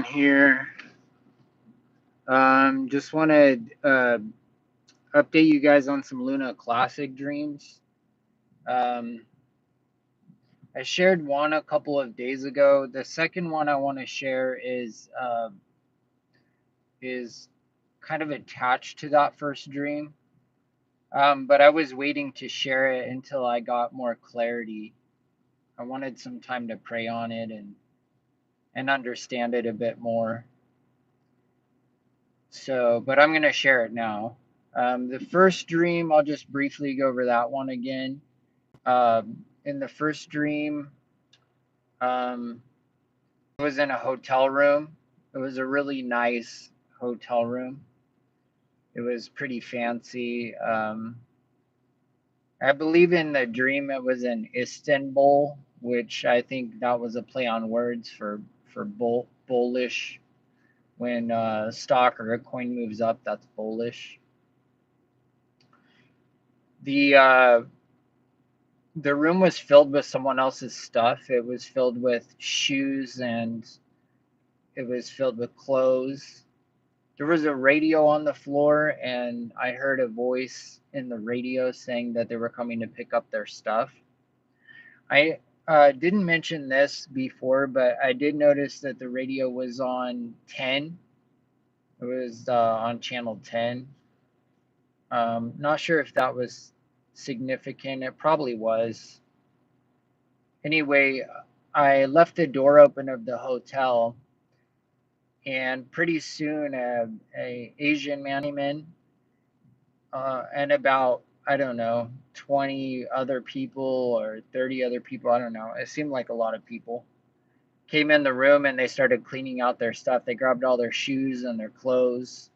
here. Just want to update you guys on some Luna Classic dreams. Um, I shared one a couple of days ago. The second one I want to share is kind of attached to that first dream. But I was waiting to share it until I got more clarity. I wanted some time to pray on it and understand it a bit more. So, but I'm going to share it now. The first dream, I'll just briefly go over that one again. In the first dream, um, I was in a hotel room. It was a really nice hotel room. It was pretty fancy. I believe in the dream it was in Istanbul, which I think that was a play on words for bullish. When stock or a coin moves up, that's bullish. The the room was filled with someone else's stuff. It was filled with shoes and it was filled with clothes. There was a radio on the floor, and I heard a voice in the radio saying that they were coming to pick up their stuff. I didn't mention this before, but I did notice that the radio was on 10. It was on channel 10. Not sure if that was significant. It probably was. Anyway, I left the door open of the hotel, and pretty soon a Asian man came in, and about, I don't know, 20 other people or 30 other people, I don't know. It seemed like a lot of people came in the room and they started cleaning out their stuff. They grabbed all their shoes and their clothes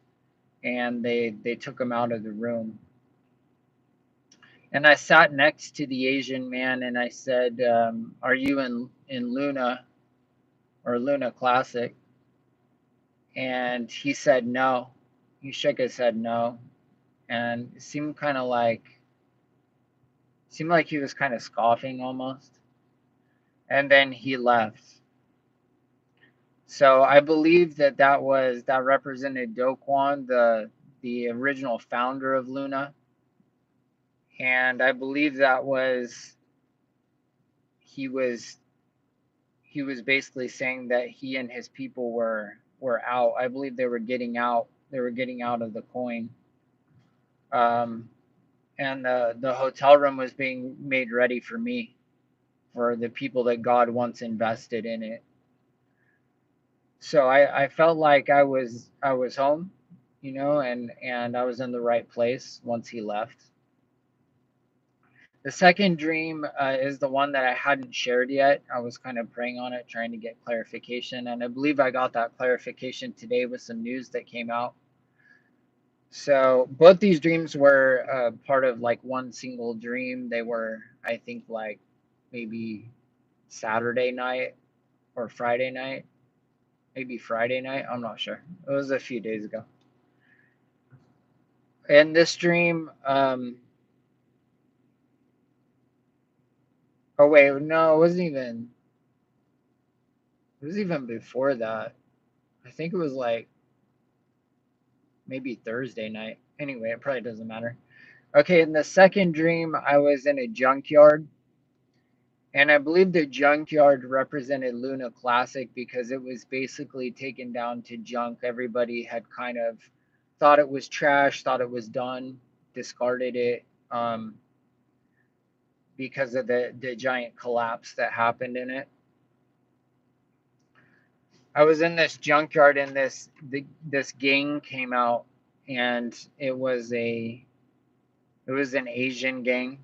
and they took them out of the room. And I sat next to the Asian man and I said, "Are you in Luna or Luna Classic?" And he said no. He shook his head no, and it seemed like he was kind of scoffing almost. And then he left. So I believe that represented Do Kwon, the original founder of Luna, and I believe that was he was he was basically saying that he and his people were out. I believe they were getting out. They were getting out of the coin. Um, and the hotel room was being made ready for me, for the people that God once invested in it. So I felt like I was home, and I was in the right place once he left. The second dream is the one that I hadn't shared yet. I was kind of praying on it, trying to get clarification, and I believe I got that clarification today with some news that came out. So both these dreams were part of like one single dream. They were, I think, like maybe Saturday night or Friday night, maybe Friday night. I'm not sure. It was a few days ago. In this dream, oh wait, no, it wasn't even. It was even before that. I think it was like maybe Thursday night. Anyway, it probably doesn't matter. Okay, in the second dream, I was in a junkyard. And I believe the junkyard represented Luna Classic because it was basically taken down to junk. Everybody had kind of thought it was trash, thought it was done, discarded it because of the giant collapse that happened in it. I was in this junkyard and this gang came out, and it was an Asian gang.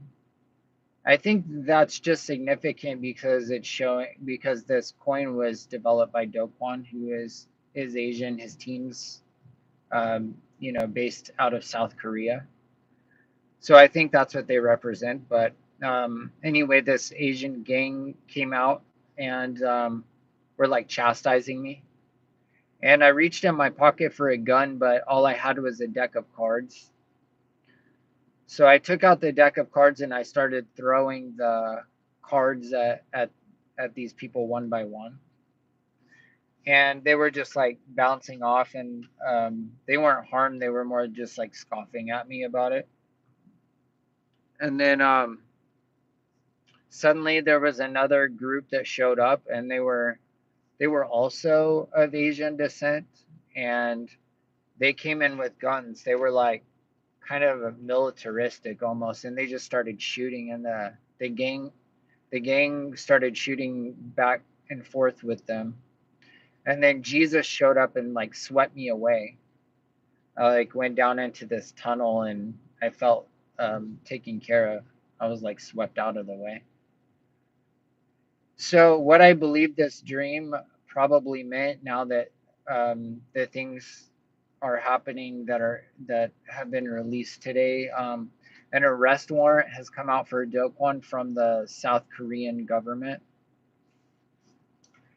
I think that's just significant because this coin was developed by Do Kwon, who is Asian. His team's based out of South Korea. So I think that's what they represent. But anyway, this Asian gang came out and were like chastising me. And I reached in my pocket for a gun, but all I had was a deck of cards. So I took out the deck of cards and I started throwing the cards at these people one by one. and they were just like bouncing off, and they weren't harmed. They were more just like scoffing at me about it. And then suddenly there was another group that showed up, and they were also of Asian descent, and they came in with guns. They were like kind of militaristic almost, and they just started shooting, and the gang started shooting back and forth with them. And then Jesus showed up and like swept me away. I like went down into this tunnel, and I felt taken care of. I was like swept out of the way. So what I believe this dream probably meant, now that the things are happening that have been released today, an arrest warrant has come out for Do Kwon from the South Korean government.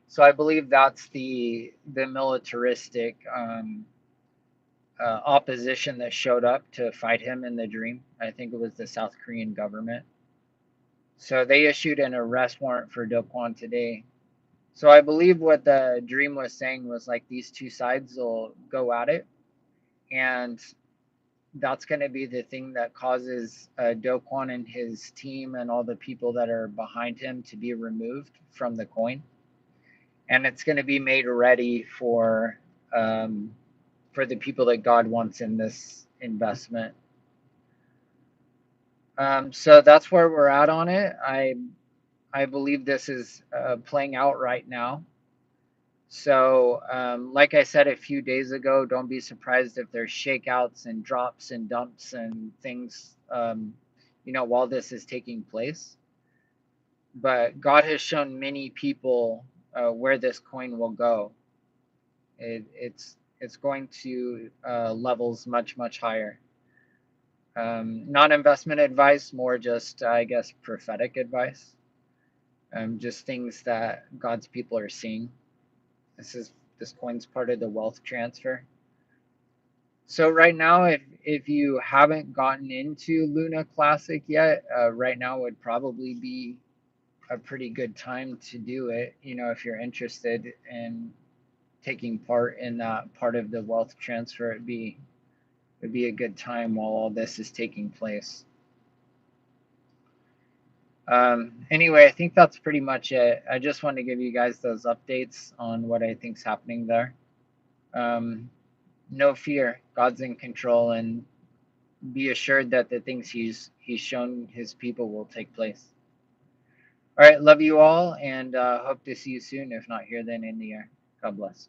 So I believe that's the militaristic opposition that showed up to fight him in the dream. I think it was the South Korean government. So they issued an arrest warrant for Do Kwon today. So I believe what the dream was saying was like these two sides will go at it, and that's going to be the thing that causes Do Kwon and his team and all the people that are behind him to be removed from the coin, and it's going to be made ready um, for the people that God wants in this investment. So that's where we're at on it. I believe this is playing out right now. So, like I said a few days ago, don't be surprised if there's shakeouts and drops and dumps and things, while this is taking place. But God has shown many people where this coin will go. It's going to levels much much higher. Not investment advice, more just I guess prophetic advice. Just things that God's people are seeing. This coin's part of the wealth transfer. So right now, if you haven't gotten into Luna Classic yet, right now would probably be a pretty good time to do it. If you're interested in taking part in that part of the wealth transfer, it'd be a good time while all this is taking place. Anyway, I think that's pretty much it. I just wanted to give you guys those updates on what I think's happening there. No fear, God's in control, and be assured that the things he's shown his people will take place. All right, love you all, and hope to see you soon. If not here, then in the air. God bless.